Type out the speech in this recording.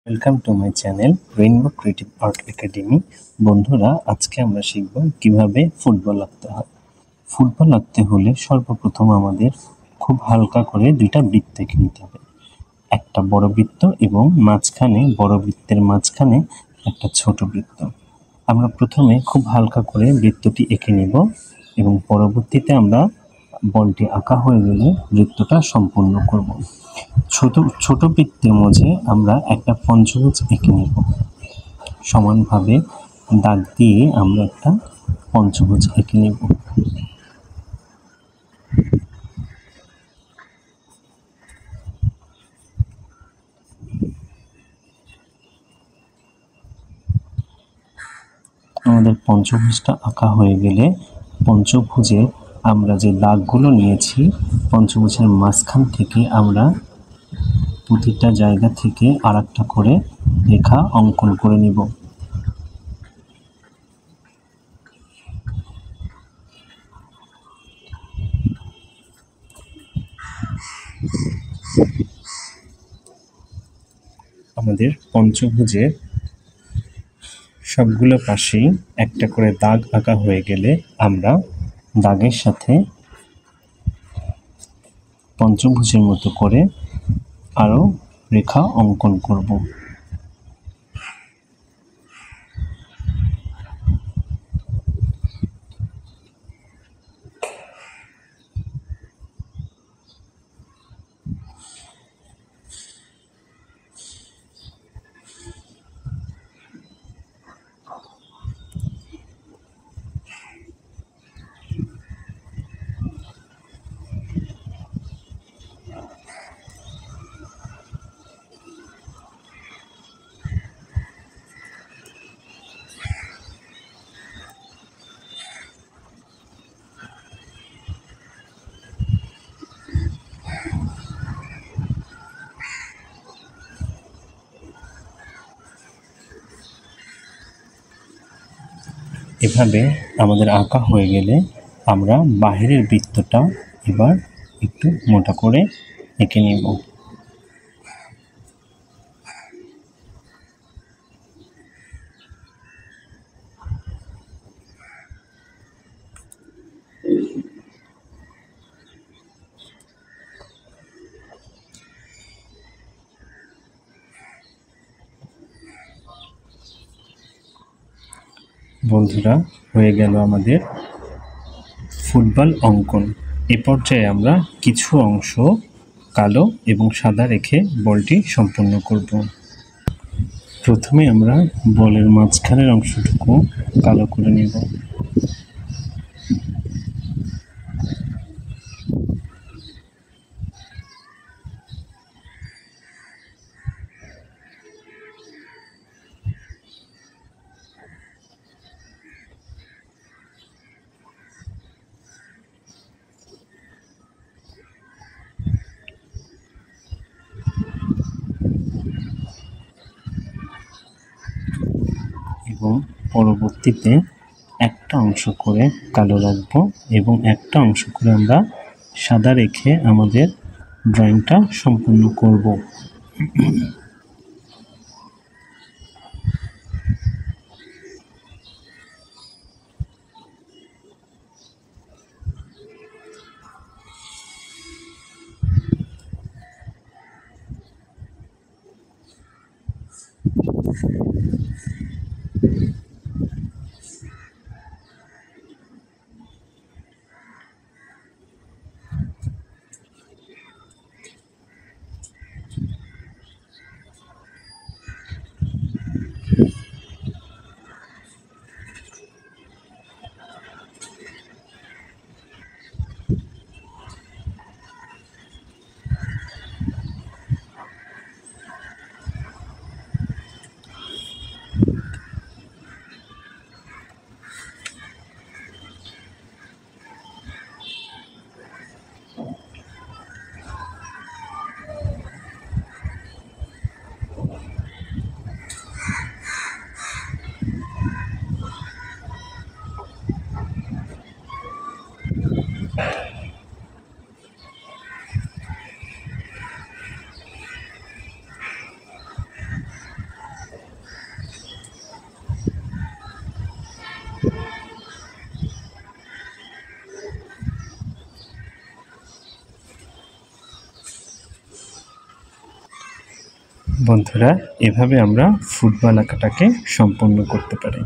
Welcome to my channel rainbow creative art academy. বন্ধুরা, আজকে আমরা শিখব কিভাবে ফুটবল আঁকতে হয়। ফুটবল আঁকতে হলে সর্বপ্রথম আমাদের খুব হালকা করে দুইটা বৃত্ত এঁকে নিতে হবে। একটা বড় বৃত্ত এবং বড় বৃত্তের মাঝখানে একটা ছোট বৃত্ত। আমরা প্রথমে খুব হালকা করে বৃত্তটি এঁকে নেব এবং পরবর্তীতে আমরা বলটি আঁকা হয়ে গেলে বৃত্তটা সম্পূর্ণ করব। ছোট ছোট বৃত্তের মাঝে আমরা একটা পঞ্চভুজ এঁকে নেব। সমানভাবে দাগ দিয়ে আমরা একটা পঞ্চভুজ এঁকে নেব। আমাদের পঞ্চভুজটা আঁকা হয়ে গেলে পঞ্চভুজে আমরা যে দাগগুলো নিয়েছি পঞ্চভুজের মাঝখান থেকে আমরা প্রতিটা জায়গা থেকে আরেকটা করে রেখা অঙ্কন করে নিব। আমাদের পঞ্চভুজের সবগুলো পাশেই একটা করে দাগ আঁকা হয়ে গেলে আমরা দাগের সাথে পঞ্চভুজের মতো করে আরও রেখা অঙ্কন করব। এভাবে আমাদের আঁকা হয়ে গেলে আমরা বাহিরের বৃত্তটা এবার একটু মোটা করে এঁকে নেব। বন্ধুরা, হয়ে গেল আমাদের ফুটবল অঙ্কন। এ পর্যায়ে আমরা কিছু অংশ কালো এবং সাদা রেখে বলটি সম্পূর্ণ করব। প্রথমে আমরা বলের মাঝখানের অংশটুকু কালো করে নেব। এবং পরবর্তীতে একটা অংশ করে কালো রাখবো এবং একটা অংশ করে আমরা সাদা রেখে আমাদের ড্রয়িংটা সম্পূর্ণ করব। বন্ধুরা, এভাবে আমরা ফুটবল আঁকাটাকে সম্পন্ন করতে পারি।